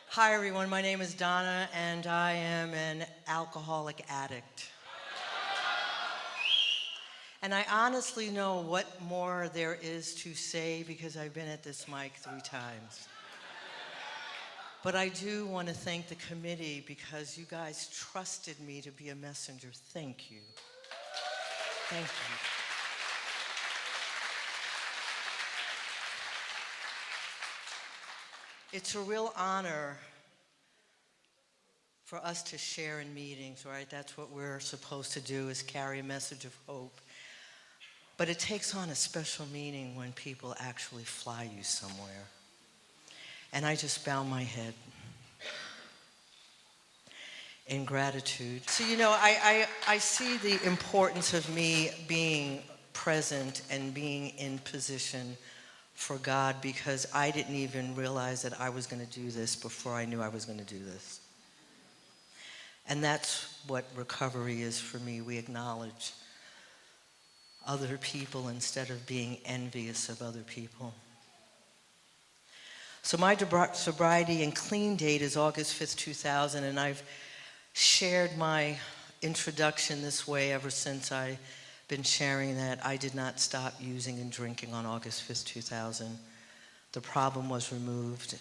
Hi everyone, my name is Donna and I am an alcoholic addict. And I honestly know what more there is to say because I've been at this mic 3 times. But I do want to thank the committee because you guys trusted me to be a messenger. Thank you. Thank you. It's a real honor for us to share in meetings, right? That's what we're supposed to do, is carry a message of hope. But it takes on a special meaning when people actually fly you somewhere. And I just bow my head in gratitude. So, I see the importance of me being present and being in position for God because I didn't even realize that I was going to do this before I knew I was going to do this. And that's what recovery is for me. We acknowledge other people instead of being envious of other people. So my sobriety and clean date is August 5th, 2000, and I've shared my introduction this way ever since I've been sharing that I did not stop using and drinking on August 5th, 2000. The problem was removed.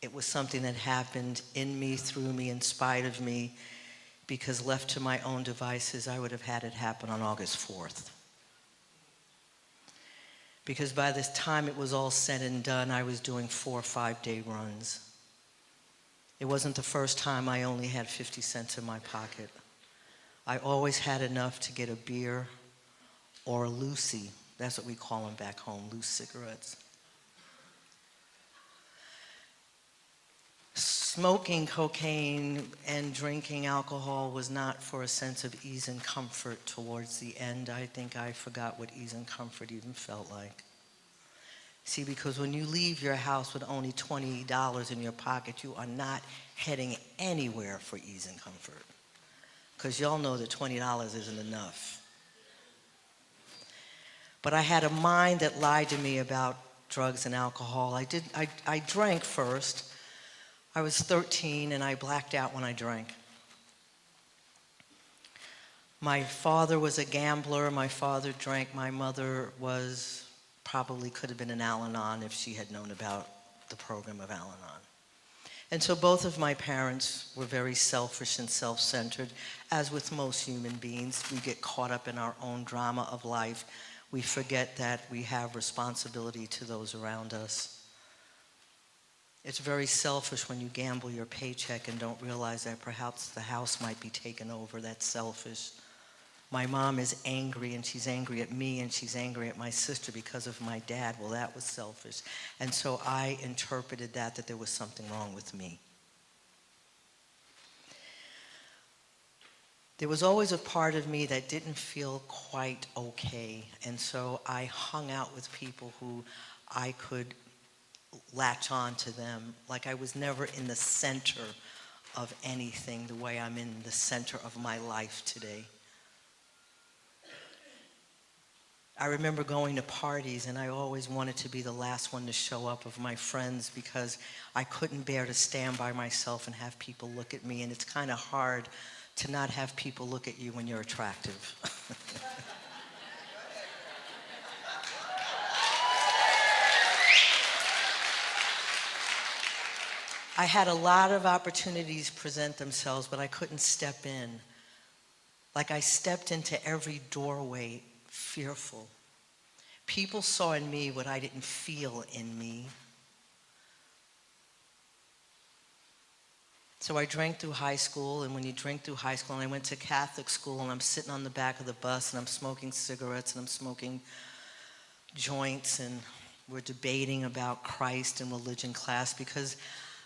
It was something that happened in me, through me, in spite of me, because left to my own devices, I would have had it happen on August 4th. Because by this time it was all said and done, I was doing 4 or 5-day runs. It wasn't the first time I only had 50 cents in my pocket. I always had enough to get a beer or a Lucy. That's what we call them back home, loose cigarettes. Smoking cocaine and drinking alcohol was not for a sense of ease and comfort towards the end. I think I forgot what ease and comfort even felt like. See, because when you leave your house with only $20 in your pocket, you are not heading anywhere for ease and comfort. Because y'all know that $20 isn't enough. But I had a mind that lied to me about drugs and alcohol. I drank first. I was 13 and I blacked out when I drank. My father was a gambler. My father drank. My mother probably could have been an Al-Anon if she had known about the program of Al-Anon. And so both of my parents were very selfish and self-centered. As with most human beings, we get caught up in our own drama of life. We forget that we have responsibility to those around us. It's very selfish when you gamble your paycheck and don't realize that perhaps the house might be taken over. That's selfish. My mom is angry, and she's angry at me, and she's angry at my sister because of my dad. Well, that was selfish. And so I interpreted that there was something wrong with me. There was always a part of me that didn't feel quite okay, and so I hung out with people who I could latch on to them. Like I was never in the center of anything the way I'm in the center of my life today. I remember going to parties and I always wanted to be the last one to show up of my friends because I couldn't bear to stand by myself and have people look at me, and it's kind of hard to not have people look at you when you're attractive. I had a lot of opportunities present themselves, but I couldn't step in. Like I stepped into every doorway fearful. People saw in me what I didn't feel in me. So I drank through high school, and when you drink through high school, and I went to Catholic school, and I'm sitting on the back of the bus, and I'm smoking cigarettes, and I'm smoking joints, and we're debating about Christ and religion class because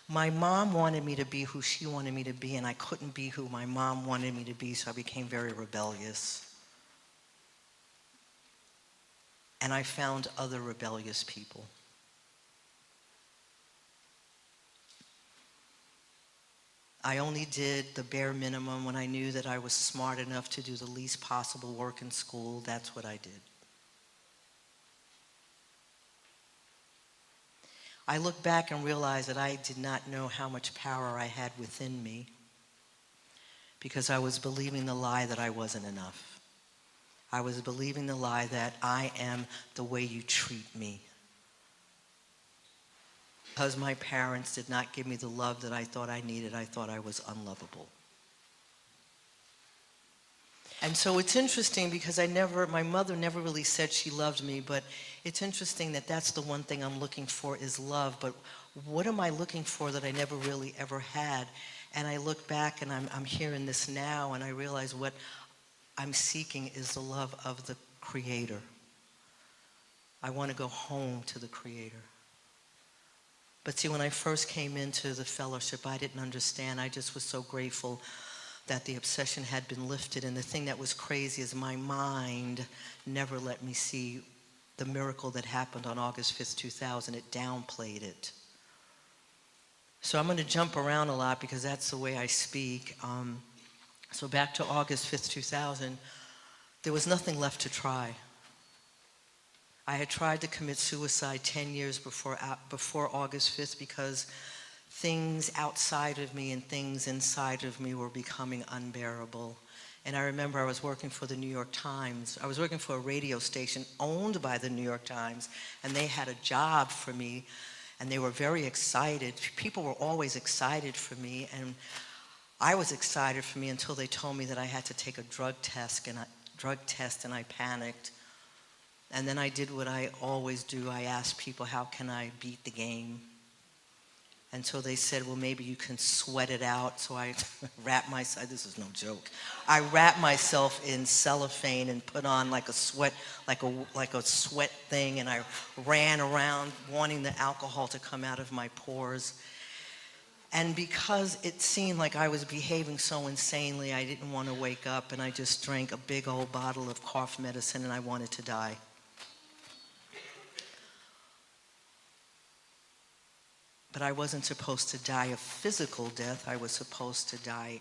my mom wanted me to be who she wanted me to be, and I couldn't be who my mom wanted me to be, so I became very rebellious. And I found other rebellious people. I only did the bare minimum when I knew that I was smart enough to do the least possible work in school. That's what I did. I look back and realize that I did not know how much power I had within me because I was believing the lie that I wasn't enough. I was believing the lie that I am the way you treat me. Because my parents did not give me the love that I thought I needed, I thought I was unlovable. And so it's interesting because my mother never really said she loved me, but it's interesting that that's the one thing I'm looking for is love. But what am I looking for that I never really ever had? And I look back and I'm hearing this now and I realize what I'm seeking is the love of the Creator. I want to go home to the Creator. But see, when I first came into the fellowship, I didn't understand. I just was so grateful that the obsession had been lifted. And the thing that was crazy is my mind never let me see the miracle that happened on August 5th, 2000. It downplayed it. So I'm going to jump around a lot because that's the way I speak. So back to August 5th, 2000, there was nothing left to try. I had tried to commit suicide 10 years before August 5th because things outside of me and things inside of me were becoming unbearable. And I remember I was working for the New York Times. I was working for a radio station owned by the New York Times, and they had a job for me, and they were very excited. People were always excited for me, and I was excited for me until they told me that I had to take a drug test, and I panicked. And then I did what I always do. I asked people, how can I beat the game? And so they said, well, maybe you can sweat it out. So I wrapped myself, this is no joke. I wrapped myself in cellophane and put on like a sweat thing, and I ran around wanting the alcohol to come out of my pores. And because it seemed like I was behaving so insanely, I didn't want to wake up, and I just drank a big old bottle of cough medicine, and I wanted to die. But I wasn't supposed to die a physical death. I was supposed to die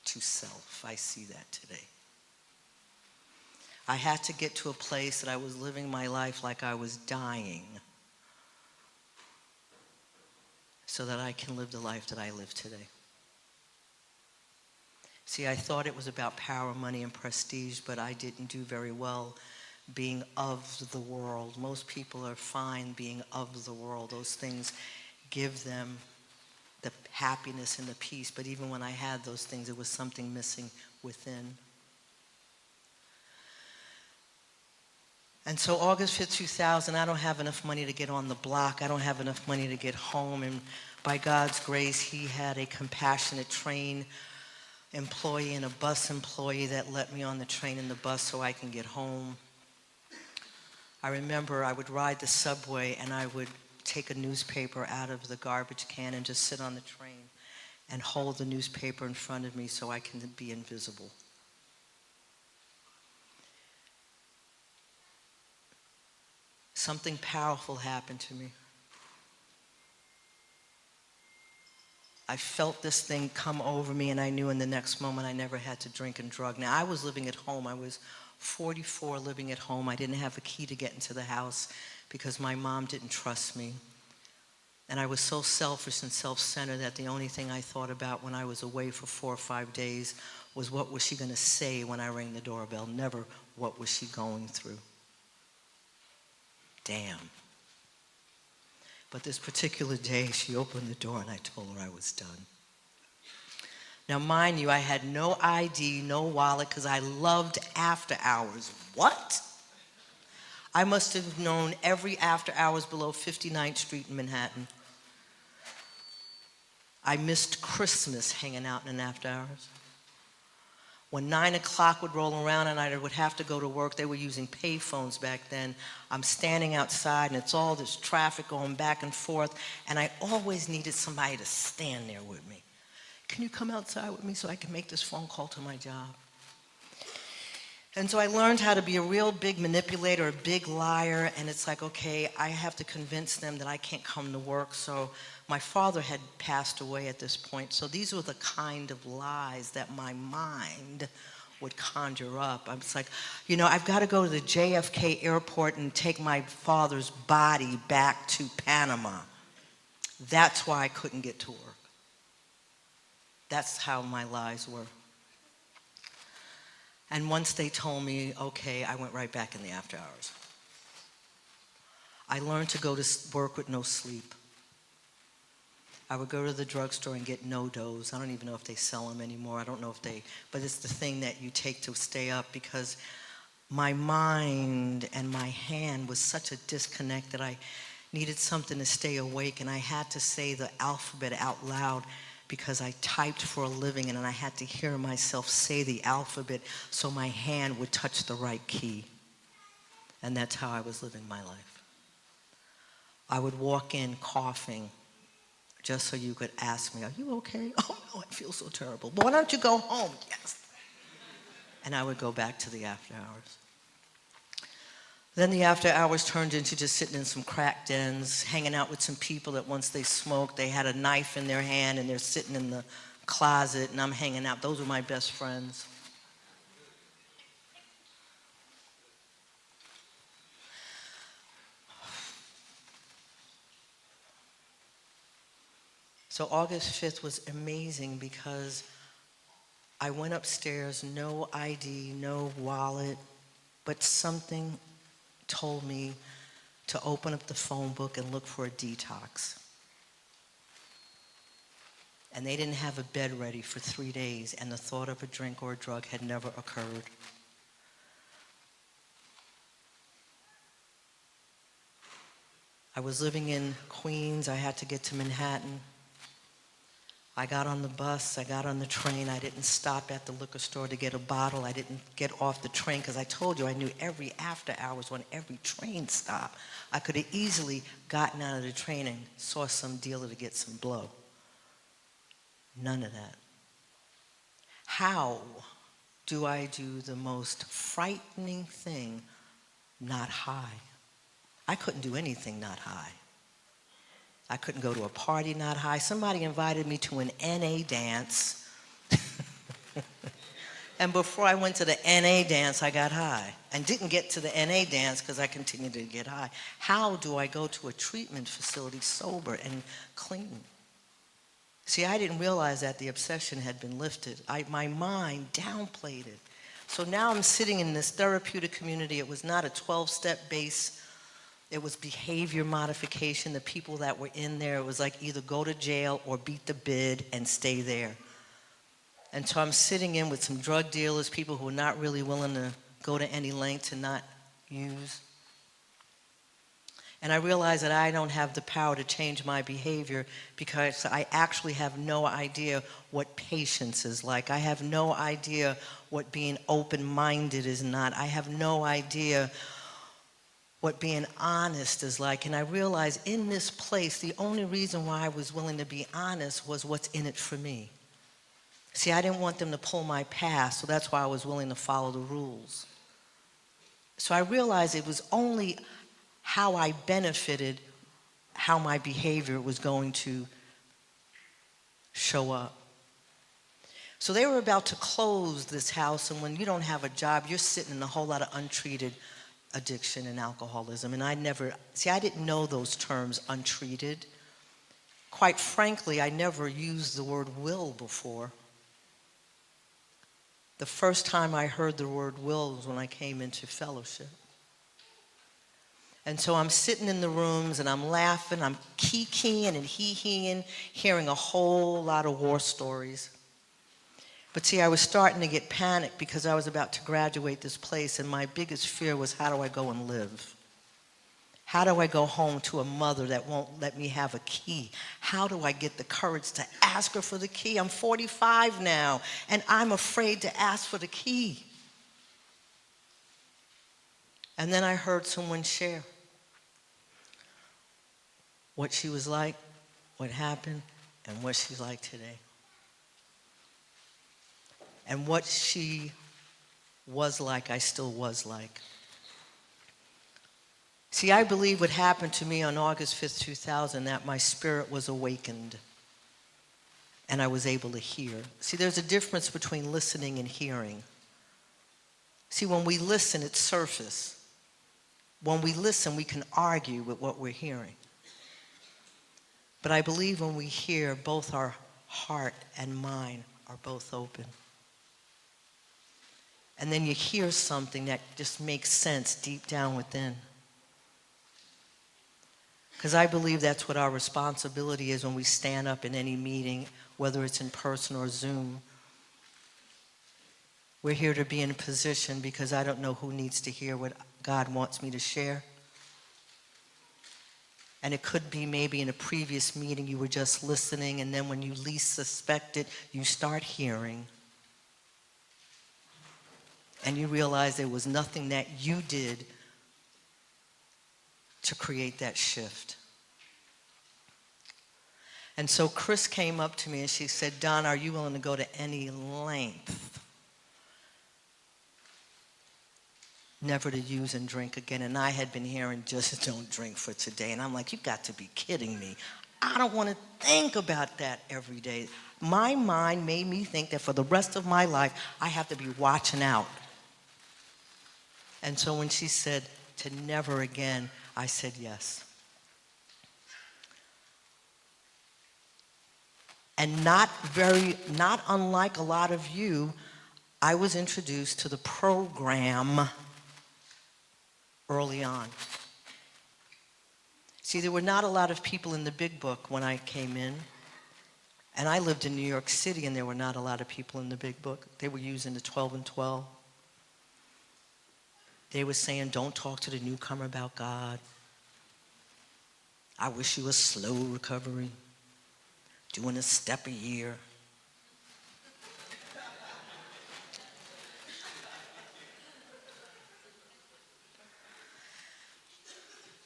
to self. I see that today. I had to get to a place that I was living my life like I was dying so that I can live the life that I live today. See, I thought it was about power, money, and prestige, but I didn't do very well being of the world. Most people are fine being of the world. Those things give them the happiness and the peace. But even when I had those things, there was something missing within. And so August 5th, 2000, I don't have enough money to get on the block. I don't have enough money to get home. And by God's grace, he had a compassionate train employee and a bus employee that let me on the train and the bus so I can get home. I remember I would ride the subway and I would take a newspaper out of the garbage can and just sit on the train and hold the newspaper in front of me so I can be invisible. Something powerful happened to me. I felt this thing come over me, and I knew in the next moment I never had to drink and drug. Now, I was living at home. I was 44 living at home. I didn't have a key to get into the house because my mom didn't trust me. And I was so selfish and self-centered that the only thing I thought about when I was away for 4 or 5 days was what was she going to say when I rang the doorbell, never what was she going through. Damn. But this particular day, she opened the door and I told her I was done. Now, mind you, I had no ID, no wallet, because I loved after hours. What? I must have known every after hours below 59th Street in Manhattan. I missed Christmas hanging out in an after hours. When 9 o'clock would roll around and I would have to go to work, they were using pay phones back then. I'm standing outside and it's all this traffic going back and forth, and I always needed somebody to stand there with me. Can you come outside with me so I can make this phone call to my job? And so I learned how to be a real big manipulator, a big liar, and it's like, okay, I have to convince them that I can't come to work. So my father had passed away at this point, so these were the kind of lies that my mind would conjure up. I was like, you know, I've got to go to the JFK airport and take my father's body back to Panama. That's why I couldn't get to work. That's how my lies were. And once they told me, okay, I went right back in the after hours. I learned to go to work with no sleep. I would go to the drugstore and get No-Dos. I don't even know if they sell them anymore. I don't know if they, but it's the thing that you take to stay up, because my mind and my hand was such a disconnect that I needed something to stay awake, and I had to say the alphabet out loud because I typed for a living, and I had to hear myself say the alphabet so my hand would touch the right key. And that's how I was living my life. I would walk in coughing just so you could ask me, are you okay? Oh no, I feel so terrible. Well, why don't you go home? Yes. And I would go back to the after hours. Then the after hours turned into just sitting in some crack dens, hanging out with some people that once they smoked, they had a knife in their hand and they're sitting in the closet and I'm hanging out. Those were my best friends. So August 5th was amazing because I went upstairs, no ID, no wallet, but something told me to open up the phone book and look for a detox. And they didn't have a bed ready for 3 days, and the thought of a drink or a drug had never occurred. I was living in Queens. I had to get to Manhattan. I got on the bus, I got on the train. I didn't stop at the liquor store to get a bottle. I didn't get off the train because I told you I knew every after hours when every train stopped. I could have easily gotten out of the train and saw some dealer to get some blow. None of that. How do I do the most frightening thing not high? I couldn't do anything not high. I couldn't go to a party not high. Somebody invited me to an NA dance. And before I went to the NA dance, I got high. And didn't get to the NA dance because I continued to get high. How do I go to a treatment facility sober and clean? See, I didn't realize that the obsession had been lifted. My mind downplayed it. So now I'm sitting in this therapeutic community. It was not a 12-step base. It was behavior modification. The people that were in there, it was like either go to jail or beat the bid and stay there. And so I'm sitting in with some drug dealers, people who are not really willing to go to any length to not use. And I realize that I don't have the power to change my behavior because I actually have no idea what patience is like. I have no idea what being open-minded is not. I have no idea what being honest is like. And I realized in this place, the only reason why I was willing to be honest was what's in it for me. See, I didn't want them to pull my past, so that's why I was willing to follow the rules. So I realized it was only how I benefited, how my behavior was going to show up. So they were about to close this house, and when you don't have a job, you're sitting in a whole lot of untreated addiction and alcoholism. And I didn't know those terms, untreated. Quite frankly, I never used the word will before. The first time I heard the word will was when I came into fellowship. And so I'm sitting in the rooms and I'm laughing, I'm kikiing and hee-heeing, hearing a whole lot of war stories. But see, I was starting to get panicked because I was about to graduate this place, and my biggest fear was, how do I go and live? How do I go home to a mother that won't let me have a key? How do I get the courage to ask her for the key? I'm 45 now, and I'm afraid to ask for the key. And then I heard someone share what she was like, what happened, and what she's like today. And what she was like, I still was like. See, I believe what happened to me on August 5th, 2000, that my spirit was awakened and I was able to hear. See, there's a difference between listening and hearing. See, when we listen, it's surface. When we listen, we can argue with what we're hearing. But I believe when we hear, both our heart and mind are both open. And then you hear something that just makes sense deep down within. Because I believe that's what our responsibility is when we stand up in any meeting, whether it's in person or Zoom. We're here to be in a position because I don't know who needs to hear what God wants me to share. And it could be maybe in a previous meeting you were just listening, and then when you least suspect it, you start hearing. And you realize there was nothing that you did to create that shift. And so Chris came up to me and she said, Donna, are you willing to go to any length never to use and drink again? And I had been hearing, just don't drink for today. And I'm like, you got to be kidding me. I don't want to think about that every day. My mind made me think that for the rest of my life, I have to be watching out. And so when she said to never again, I said yes. And not unlike a lot of you, I was introduced to the program early on. See, there were not a lot of people in the big book when I came in. And I lived in New York City, and there were not a lot of people in the big book. They were using the 12 and 12. They were saying, don't talk to the newcomer about God. I wish you a slow recovery, doing a step a year.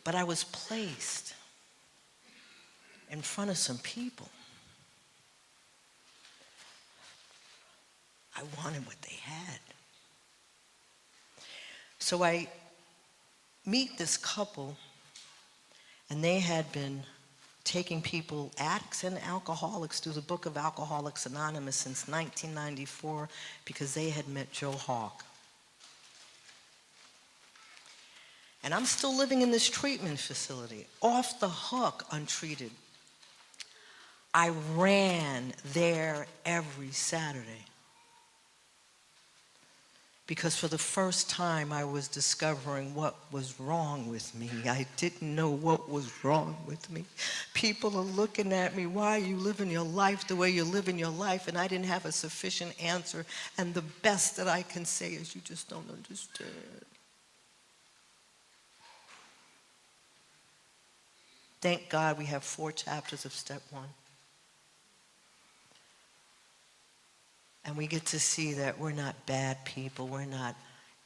But I was placed in front of some people. I wanted what they had. So I meet this couple, and they had been taking people, addicts and alcoholics, through the book of Alcoholics Anonymous since 1994 because they had met Joe Hawk. And I'm still living in this treatment facility, off the hook, untreated. I ran there every Saturday because for the first time I was discovering what was wrong with me. I didn't know what was wrong with me. People are looking at me, why are you living your life the way you're living your life? And I didn't have a sufficient answer. And the best that I can say is, you just don't understand. Thank God we have 4 chapters of step 1. And we get to see that we're not bad people, we're not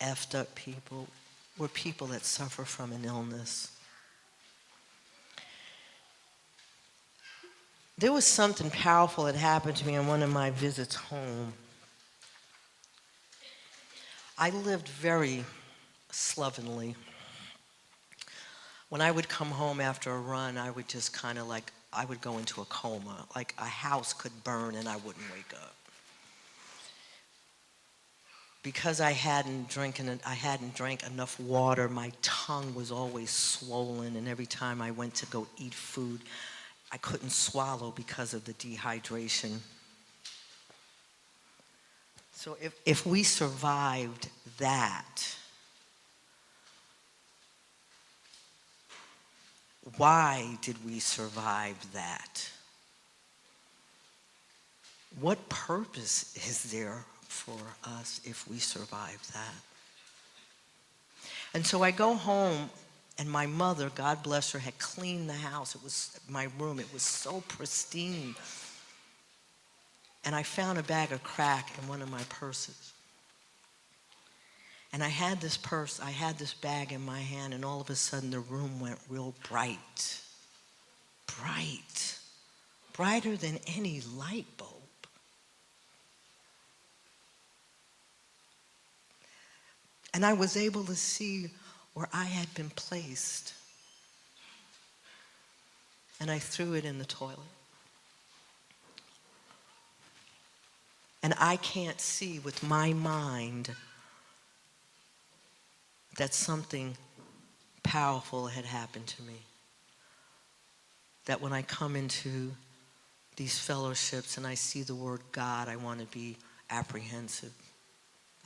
effed up people, we're people that suffer from an illness. There was something powerful that happened to me on one of my visits home. I lived very slovenly. When I would come home after a run, I would just kind of like, I would go into a coma. Like a house could burn and I wouldn't wake up. Because I hadn't drank enough water, my tongue was always swollen, and every time I went to go eat food, I couldn't swallow because of the dehydration. So if we survived that, why did we survive that? What purpose is there for us if we survive that? And so I go home, and my mother, God bless her, had cleaned the house. It was my room. It was so pristine. And I found a bag of crack in one of my purses. And I had this bag in my hand, and all of a sudden the room went real bright. Bright. Brighter than any light bulb. And I was able to see where I had been placed. And I threw it in the toilet. And I can't see with my mind that something powerful had happened to me. that when I come into these fellowships and I see the word God, I want to be apprehensive.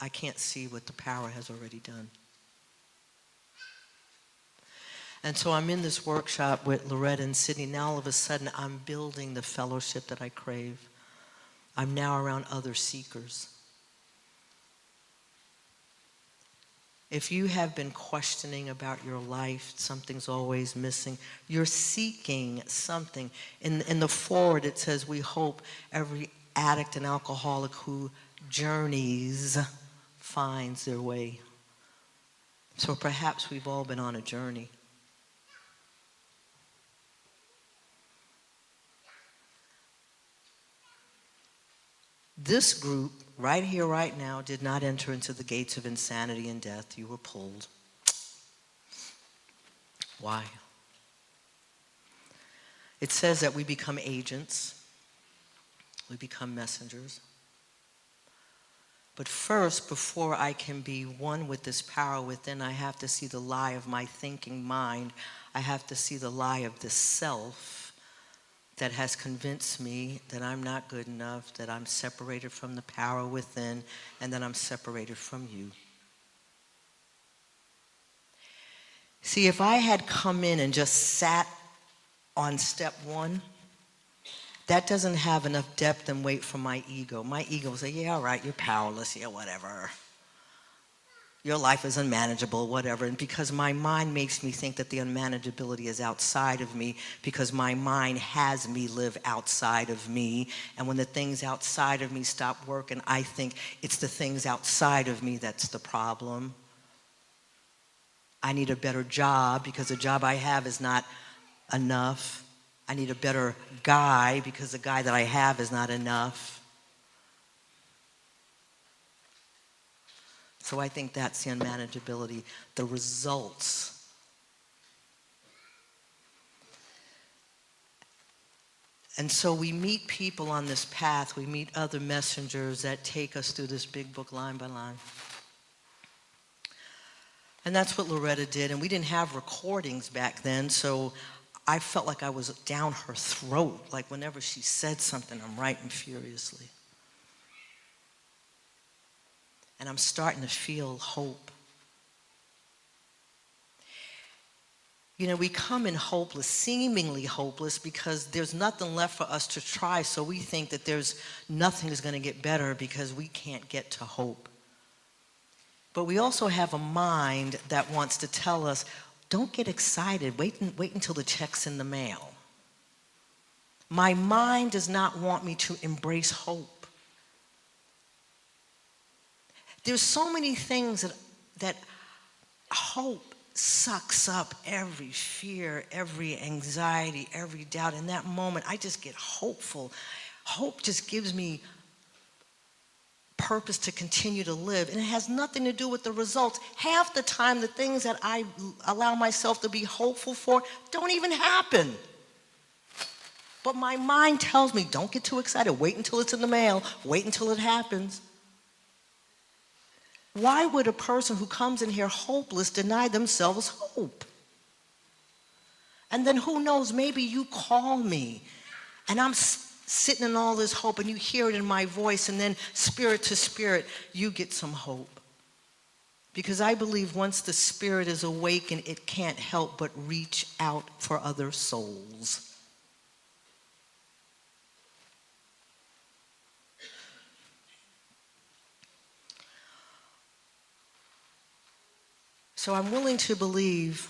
I can't see what the power has already done. And so I'm in this workshop with Loretta and Sydney. Now all of a sudden I'm building the fellowship that I crave. I'm now around other seekers. If you have been questioning about your life, something's always missing, you're seeking something. In the forward it says, we hope every addict and alcoholic who journeys finds their way. So perhaps we've all been on a journey. This group, right here, right now, did not enter into the gates of insanity and death. You were pulled. Why? It says that we become agents. We become messengers. But first, before I can be one with this power within, I have to see the lie of my thinking mind. I have to see the lie of this self that has convinced me that I'm not good enough, that I'm separated from the power within, and that I'm separated from you. See, if I had come in and just sat on step one, that doesn't have enough depth and weight for my ego. My ego will say, yeah, all right, you're powerless, yeah, whatever. Your life is unmanageable, whatever. And because my mind makes me think that the unmanageability is outside of me, because my mind has me live outside of me. And when the things outside of me stop working, I think it's the things outside of me that's the problem. I need a better job because the job I have is not enough. I need a better guy because the guy that I have is not enough. So I think that's the unmanageability, the results. And so we meet people on this path. We meet other messengers that take us through this big book line by line. And that's what Loretta did. And we didn't have recordings back then, so I felt like I was down her throat. Like whenever she said something, I'm writing furiously. And I'm starting to feel hope. You know, we come in hopeless, seemingly hopeless, because there's nothing left for us to try, so we think that there's nothing is going to get better because we can't get to hope. But we also have a mind that wants to tell us, don't get excited, wait until the check's in the mail. My mind does not want me to embrace hope. There's so many things that hope sucks up every fear, every anxiety, every doubt. In that moment, I just get hopeful. Hope just gives me purpose to continue to live. And it has nothing to do with the results. Half the time, the things that I allow myself to be hopeful for don't even happen. But my mind tells me, don't get too excited. Wait until it's in the mail. Wait until it happens. Why would a person who comes in here hopeless deny themselves hope? And then who knows, maybe you call me and I'm sitting in all this hope and you hear it in my voice, and then spirit to spirit, you get some hope. Because I believe once the spirit is awakened, it can't help but reach out for other souls. So I'm willing to believe.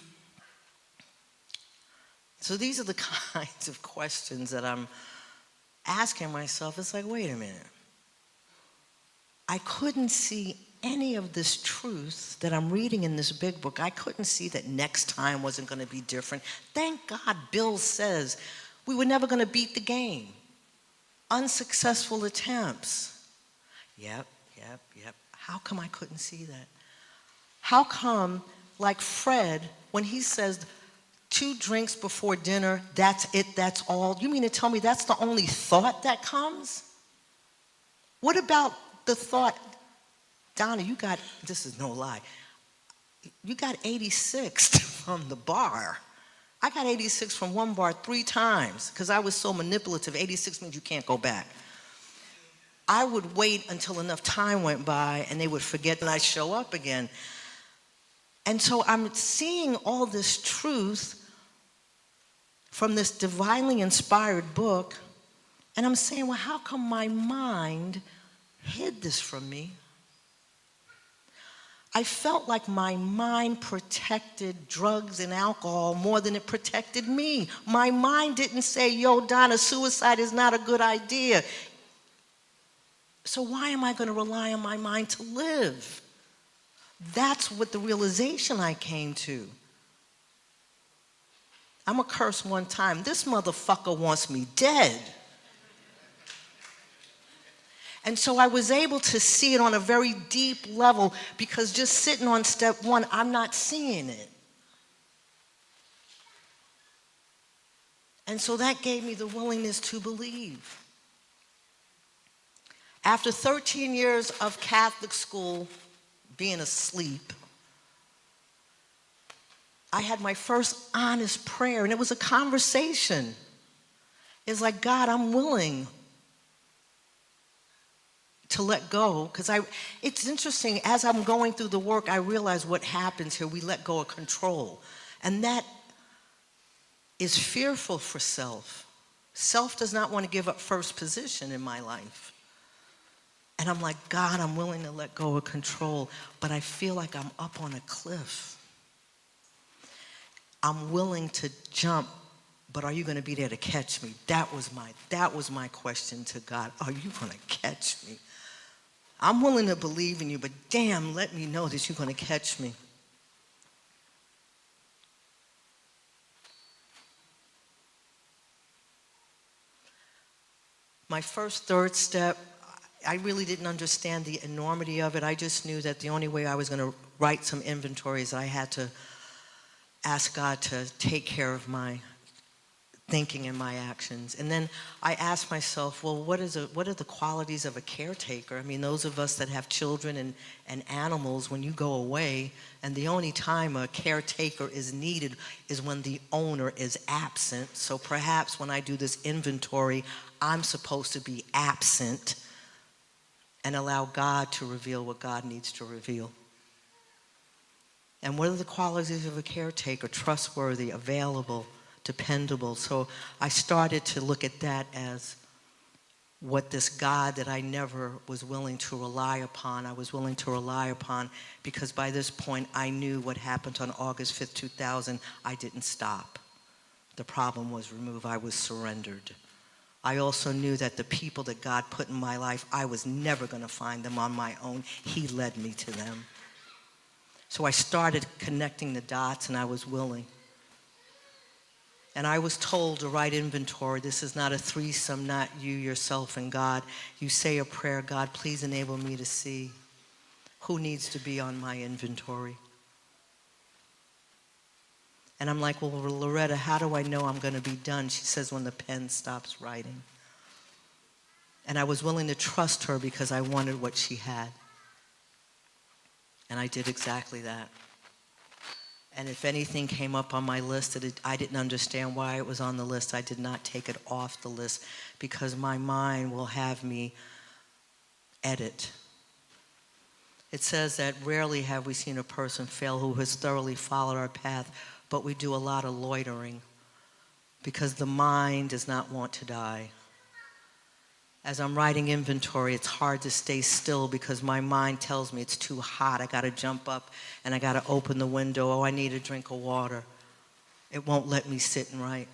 So these are the kinds of questions that I'm asking myself. It's like, wait a minute. I couldn't see any of this truth that I'm reading in this big book. I couldn't see that next time wasn't going to be different. Thank God Bill says we were never going to beat the game. Unsuccessful attempts. Yep. How come I couldn't see that? How come, like Fred, when he says 2 drinks before dinner, that's it, that's all? You mean to tell me that's the only thought that comes? What about the thought, Donna, this is no lie, you got 86th from the bar. I got 86 from one bar 3 times because I was so manipulative. 86 means you can't go back. I would wait until enough time went by and they would forget and I'd show up again. And so I'm seeing all this truth from this divinely inspired book, and I'm saying, well, how come my mind hid this from me? I felt like my mind protected drugs and alcohol more than it protected me. My mind didn't say, yo, Donna, suicide is not a good idea. So why am I going to rely on my mind to live? That's what the realization I came to. I'm going to curse one time. This motherfucker wants me dead. And so I was able to see it on a very deep level because just sitting on step 1, I'm not seeing it. And so that gave me the willingness to believe. After 13 years of Catholic school, being asleep, I had my first honest prayer, and it was a conversation. It's like, God, I'm willing to let go, because it's interesting, as I'm going through the work, I realize what happens here. We let go of control. And that is fearful for self. Self does not want to give up first position in my life. And I'm like, God, I'm willing to let go of control, but I feel like I'm up on a cliff. I'm willing to jump, but are you going to be there to catch me? That was my question to God. Are you going to catch me? I'm willing to believe in you, but damn, let me know that you're going to catch me. My first third step, I really didn't understand the enormity of it. I just knew that the only way I was going to write some inventory is I had to ask God to take care of my thinking and my actions. And then I asked myself, well, what are the qualities of a caretaker? I mean, those of us that have children and animals, when you go away, and the only time a caretaker is needed is when the owner is absent. So perhaps when I do this inventory, I'm supposed to be absent and allow God to reveal what God needs to reveal. And what are the qualities of a caretaker? Trustworthy, available, dependable. So I started to look at that as what this God that I never was willing to rely upon, I was willing to rely upon, because by this point I knew what happened on August 5th, 2000. I didn't stop. The problem was removed. I was surrendered. I also knew that the people that God put in my life, I was never going to find them on my own. He led me to them. So I started connecting the dots, and I was willing. And I was told to write inventory. This is not a threesome, not you, yourself, and God. You say a prayer, God, please enable me to see who needs to be on my inventory. And I'm like, well, Loretta, how do I know I'm going to be done? She says, when the pen stops writing. And I was willing to trust her because I wanted what she had. And I did exactly that. And if anything came up on my list that I didn't understand why it was on the list, I did not take it off the list, because my mind will have me edit. It says that rarely have we seen a person fail who has thoroughly followed our path, but we do a lot of loitering because the mind does not want to die. As I'm writing inventory, it's hard to stay still because my mind tells me it's too hot. I got to jump up and I got to open the window. Oh, I need a drink of water. It won't let me sit and write.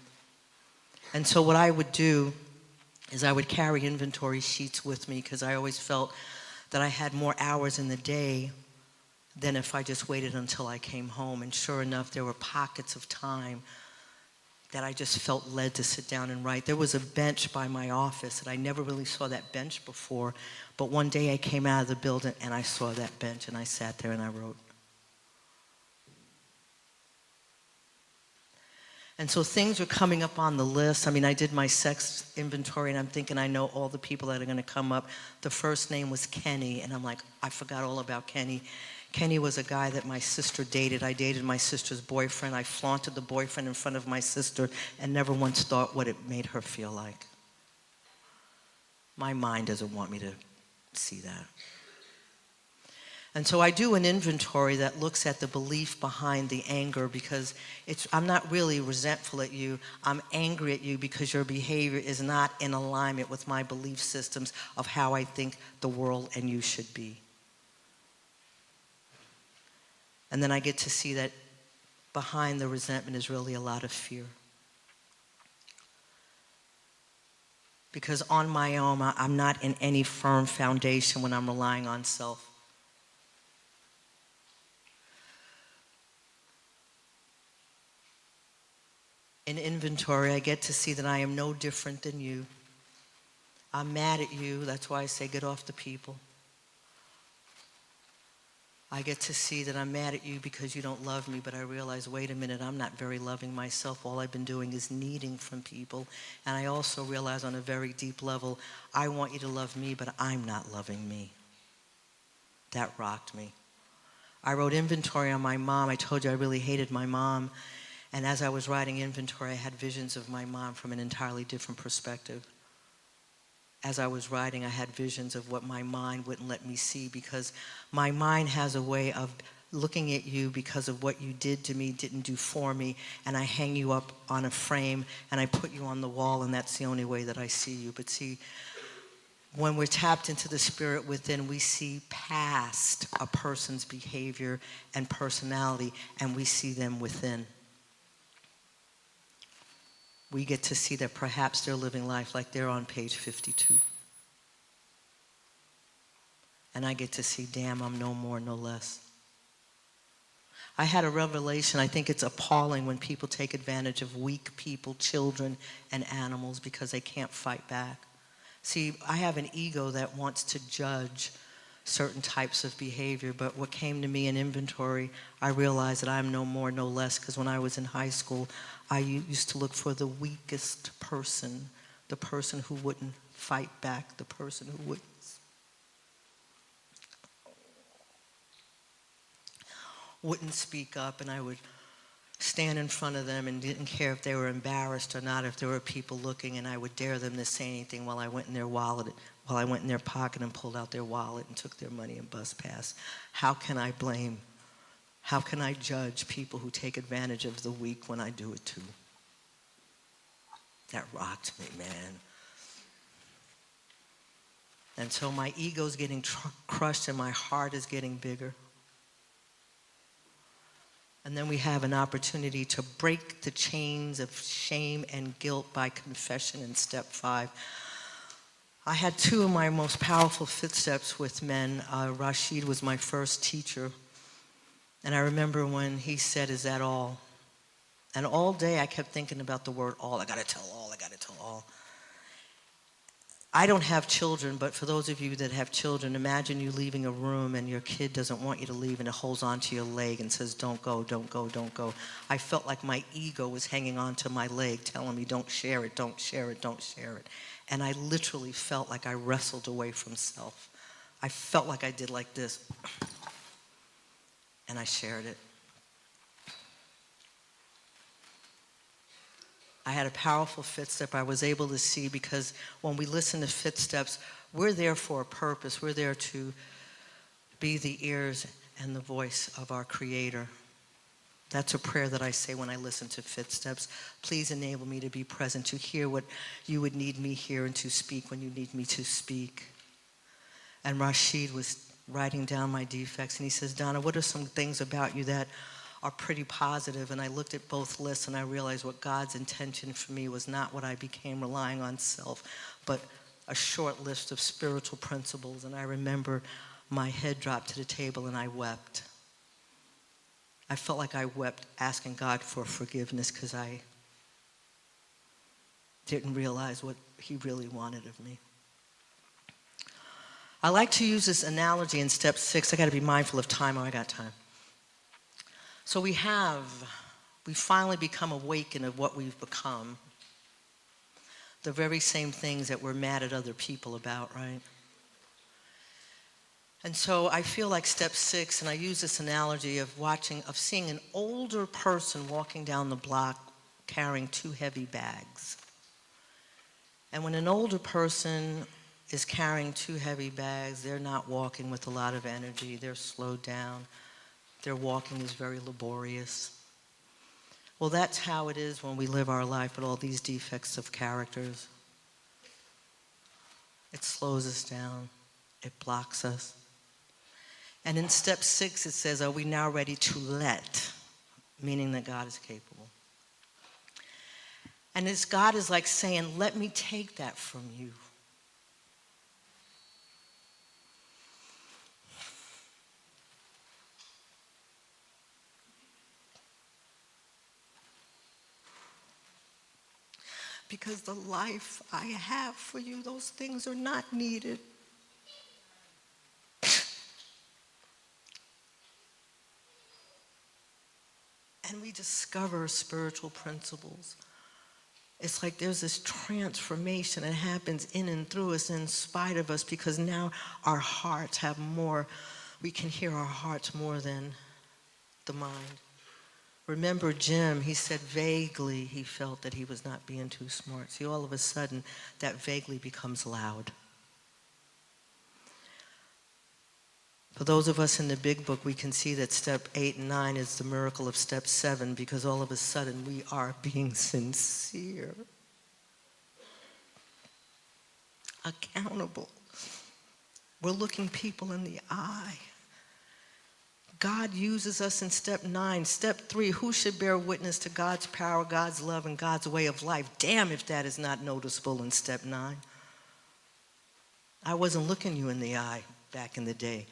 And so what I would do is I would carry inventory sheets with me because I always felt that I had more hours in the day than if I just waited until I came home. And sure enough, there were pockets of time that I just felt led to sit down and write. There was a bench by my office, and I never really saw that bench before, but one day I came out of the building and I saw that bench and I sat there and I wrote. And so things were coming up on the list. I mean, I did my sex inventory and I'm thinking I know all the people that are gonna come up. The first name was Kenny, and I'm like, I forgot all about Kenny. Kenny was a guy that my sister dated. I dated my sister's boyfriend. I flaunted the boyfriend in front of my sister and never once thought what it made her feel like. My mind doesn't want me to see that. And so I do an inventory that looks at the belief behind the anger, because I'm not really resentful at you. I'm angry at you because your behavior is not in alignment with my belief systems of how I think the world and you should be. And then I get to see that behind the resentment is really a lot of fear. Because on my own, I'm not in any firm foundation when I'm relying on self. In inventory, I get to see that I am no different than you. I'm mad at you. That's why I say get off the people. I get to see that I'm mad at you because you don't love me, but I realize, wait a minute, I'm not very loving myself. All I've been doing is needing from people. And I also realize on a very deep level, I want you to love me, but I'm not loving me. That rocked me. I wrote inventory on my mom. I told you I really hated my mom. And as I was writing inventory, I had visions of my mom from an entirely different perspective. As I was writing, I had visions of what my mind wouldn't let me see, because my mind has a way of looking at you because of what you did to me, didn't do for me, and I hang you up on a frame and I put you on the wall, and that's the only way that I see you. But see, when we're tapped into the spirit within, we see past a person's behavior and personality, and we see them within. We get to see that perhaps they're living life like they're on page 52. And I get to see, damn, I'm no more, no less. I had a revelation. I think it's appalling when people take advantage of weak people, children, and animals because they can't fight back. See, I have an ego that wants to judge certain types of behavior, but what came to me in inventory, I realized that I'm no more, no less, because when I was in high school, I used to look for the weakest person, the person who wouldn't fight back, the person who wouldn't speak up, and I would stand in front of them and didn't care if they were embarrassed or not, if there were people looking, and I would dare them to say anything while I went in their pocket and pulled out their wallet and took their money and bus pass. How can I blame? How can I judge people who take advantage of the weak when I do it too? That rocked me, man. And so my ego's getting crushed and my heart is getting bigger. And then we have an opportunity to break the chains of shame and guilt by confession in step 5. I had 2 of my most powerful footsteps with men. Rashid was my first teacher. And I remember when he said, "Is that all?" And all day I kept thinking about the word all. I gotta tell all, I gotta tell all. I don't have children, but for those of you that have children, imagine you leaving a room and your kid doesn't want you to leave and it holds onto your leg and says, don't go, don't go, don't go. I felt like my ego was hanging onto my leg, telling me, don't share it, don't share it, don't share it. And I literally felt like I wrestled away from self. I felt like I did like this, and I shared it. I had a powerful footstep I was able to see, because when we listen to footsteps, we're there for a purpose. We're there to be the ears and the voice of our Creator. That's a prayer that I say when I listen to footsteps. Please enable me to be present, to hear what you would need me hear, and to speak when you need me to speak. And Rashid was writing down my defects, and he says, Donna, what are some things about you that are pretty positive? And I looked at both lists and I realized what God's intention for me was not what I became relying on self, but a short list of spiritual principles. And I remember my head dropped to the table and I wept. I felt like I wept asking God for forgiveness because I didn't realize what he really wanted of me. I like to use this analogy in step 6. I got to be mindful of time. I got time. So we finally become awakened of what we've become. The very same things that we're mad at other people about, right? And so I feel like step 6, and I use this analogy of seeing an older person walking down the block carrying 2 heavy bags. And when an older person is carrying 2 heavy bags, they're not walking with a lot of energy. They're slowed down. Their walking is very laborious. Well, that's how it is when we live our life with all these defects of characters. It slows us down. It blocks us. And in step 6, it says, are we now ready to let? Meaning that God is capable. And God is like saying, let me take that from you. Because the life I have for you, those things are not needed. And we discover spiritual principles. It's like there's this transformation that happens in and through us, in spite of us, because now our hearts have more, we can hear our hearts more than the mind. Remember Jim, he said vaguely he felt that he was not being too smart. See, all of a sudden, that vaguely becomes loud. For those of us in the big book, we can see that step 8 and 9 is the miracle of step 7, because all of a sudden we are being sincere, accountable. We're looking people in the eye. God uses us in step 9. Step 3, who should bear witness to God's power, God's love, and God's way of life? Damn if that is not noticeable in step 9. I wasn't looking you in the eye back in the day.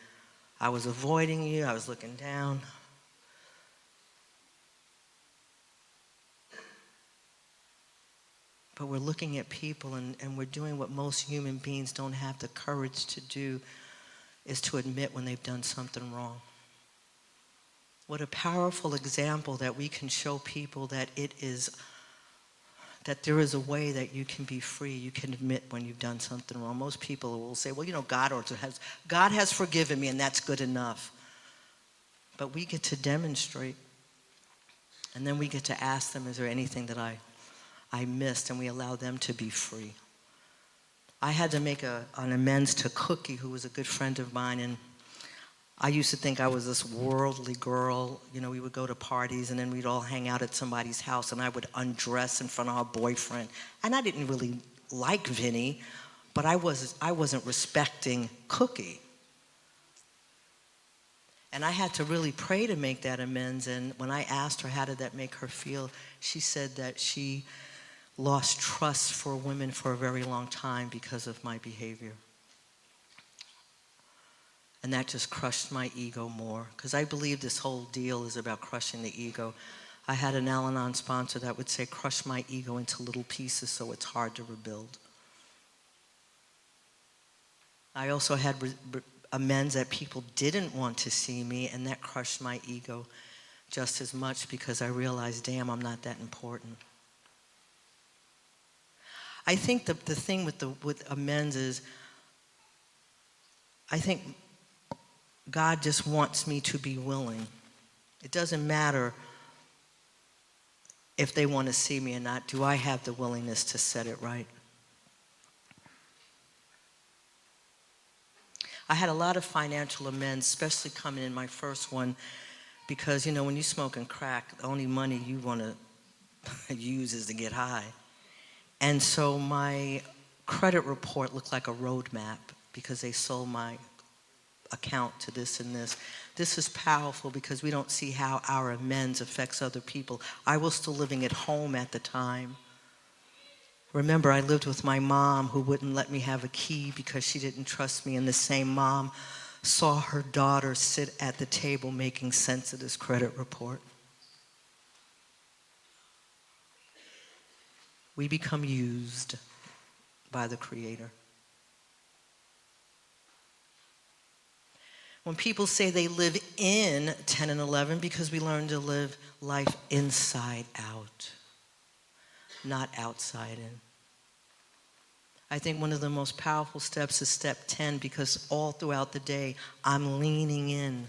I was avoiding you. I was looking down. But we're looking at people, and we're doing what most human beings don't have the courage to do, is to admit when they've done something wrong. What a powerful example that we can show people that that there is a way that you can be free. You can admit when you've done something wrong. Most people will say, well, God has forgiven me, and that's good enough. But we get to demonstrate, and then we get to ask them, is there anything that I missed, and we allow them to be free. I had to make an amends to Cookie, who was a good friend of mine, and I used to think I was this worldly girl. We would go to parties, and then we'd all hang out at somebody's house, and I would undress in front of her boyfriend. And I didn't really like Vinny, but I wasn't respecting Cookie. And I had to really pray to make that amends. And when I asked her, how did that make her feel? She said that she lost trust for women for a very long time because of my behavior. And that just crushed my ego more, because I believe this whole deal is about crushing the ego. I had an Al-Anon sponsor that would say, crush my ego into little pieces so it's hard to rebuild. I also had amends that people didn't want to see me, and that crushed my ego just as much, because I realized, damn, I'm not that important. I think the thing with amends is, I think God just wants me to be willing. It doesn't matter if they want to see me or not. Do I have the willingness to set it right? I had a lot of financial amends, especially coming in my first one, because, when you're smoking crack, the only money you want to use is to get high. And so my credit report looked like a roadmap, because they sold my account to this and this. This is powerful, because we don't see how our amends affects other people. I was still living at home at the time. Remember, I lived with my mom, who wouldn't let me have a key because she didn't trust me, and the same mom saw her daughter sit at the table making sense of this credit report. We become used by the Creator. When people say they live in 10 and 11, because we learn to live life inside out, not outside in. I think one of the most powerful steps is step 10, because all throughout the day, I'm leaning in.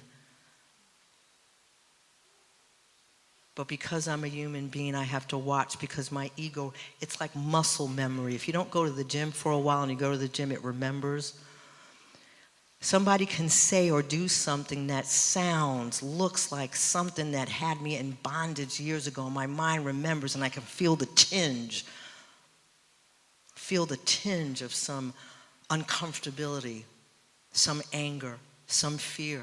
But because I'm a human being, I have to watch, because my ego, it's like muscle memory. If you don't go to the gym for a while and you go to the gym, it remembers. Somebody can say or do something that sounds, looks like something that had me in bondage years ago. My mind remembers, and I can feel the tinge of some uncomfortability, some anger, some fear.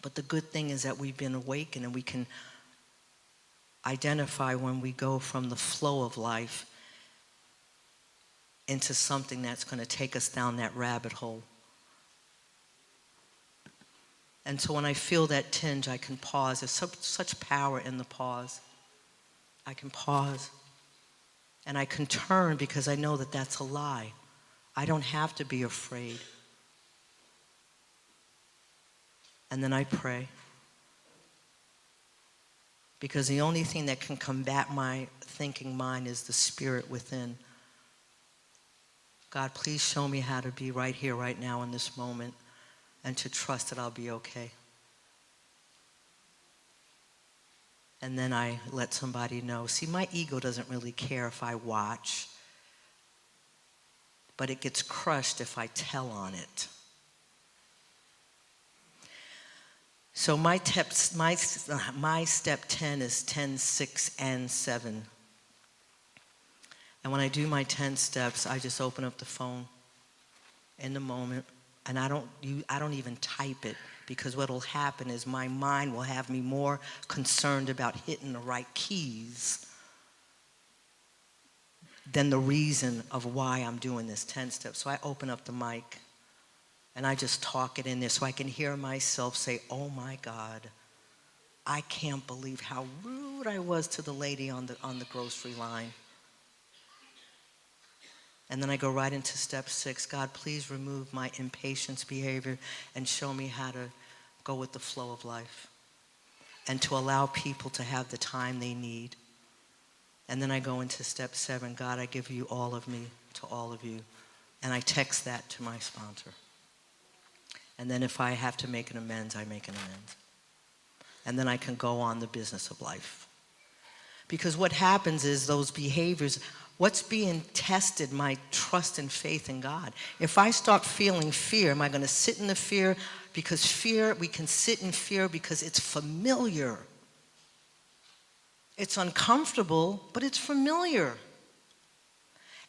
But the good thing is that we've been awakened, and we can identify when we go from the flow of life into something that's going to take us down that rabbit hole. And so when I feel that tinge, I can pause. There's such power in the pause. I can pause. And I can turn, because I know that that's a lie. I don't have to be afraid. And then I pray. Because the only thing that can combat my thinking mind is the spirit within. God, please show me how to be right here, right now, in this moment, and to trust that I'll be okay. And then I let somebody know. See, my ego doesn't really care if I watch, but it gets crushed if I tell on it. So my step 10 is 10, 6, and 7. And when I do my 10 steps, I just open up the phone in the moment, and I don't even type it, because what will happen is my mind will have me more concerned about hitting the right keys than the reason of why I'm doing this 10 steps. So I open up the mic and I just talk it in there so I can hear myself say, oh my God, I can't believe how rude I was to the lady on the grocery line. And then I go right into step 6. God, please remove my impatience behavior and show me how to go with the flow of life and to allow people to have the time they need. And then I go into step 7. God, I give you all of me to all of you. And I text that to my sponsor. And then if I have to make an amends, I make an amends. And then I can go on the business of life. Because what happens is those behaviors, what's being tested, my trust and faith in God. If I start feeling fear, am I going to sit in the fear? Because fear, we can sit in fear because it's familiar. It's uncomfortable, but it's familiar.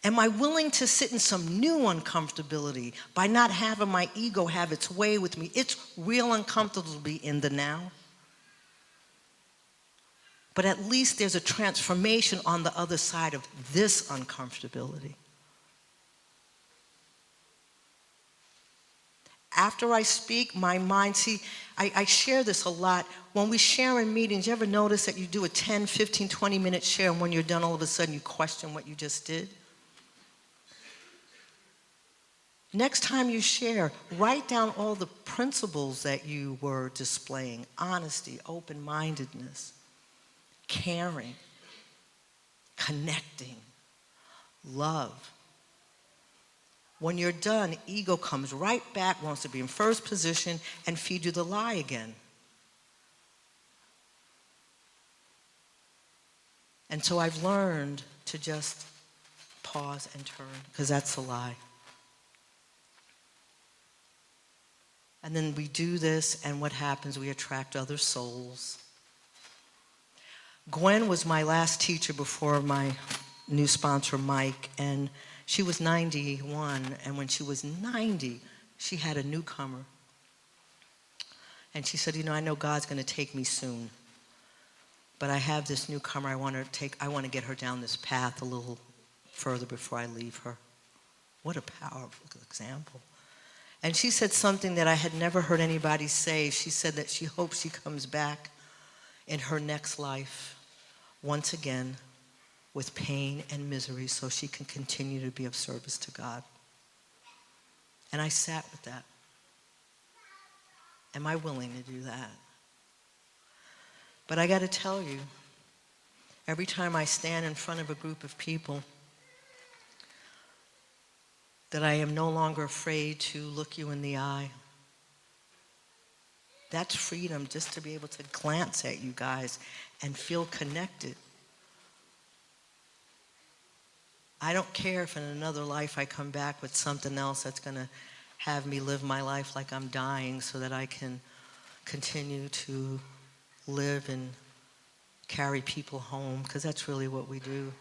Am I willing to sit in some new uncomfortability by not having my ego have its way with me? It's real uncomfortable to be in the now. But at least there's a transformation on the other side of this uncomfortability. After I speak, my mind, see, I share this a lot. When we share in meetings, you ever notice that you do a 10, 15, 20-minute share, and when you're done, all of a sudden you question what you just did? Next time you share, write down all the principles that you were displaying: honesty, open-mindedness, caring, connecting, love. When you're done, ego comes right back, wants to be in first position, and feed you the lie again. And so I've learned to just pause and turn, because that's a lie. And then we do this, and what happens? We attract other souls. Gwen was my last teacher before my new sponsor, Mike, and she was 91, and when she was 90, she had a newcomer. And she said, I know God's going to take me soon, but I have this newcomer I want to get her down this path a little further before I leave her. What a powerful example. And she said something that I had never heard anybody say. She said that she hopes she comes back in her next life once again with pain and misery so she can continue to be of service to God. And I sat with that. Am I willing to do that? But I got to tell you, every time I stand in front of a group of people, that I am no longer afraid to look you in the eye. That's freedom, just to be able to glance at you guys and feel connected. I don't care if in another life I come back with something else that's going to have me live my life like I'm dying so that I can continue to live and carry people home, because that's really what we do.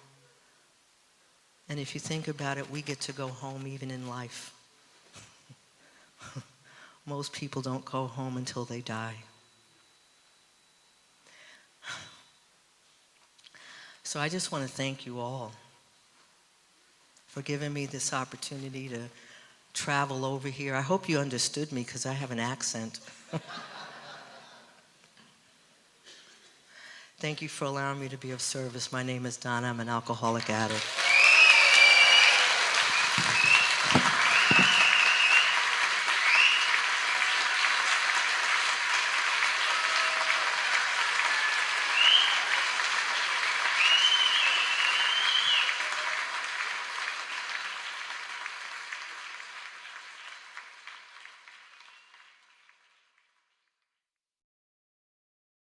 And if you think about it, we get to go home even in life. Most people don't go home until they die. So I just want to thank you all for giving me this opportunity to travel over here. I hope you understood me because I have an accent. Thank you for allowing me to be of service. My name is Donna. I'm an alcoholic addict.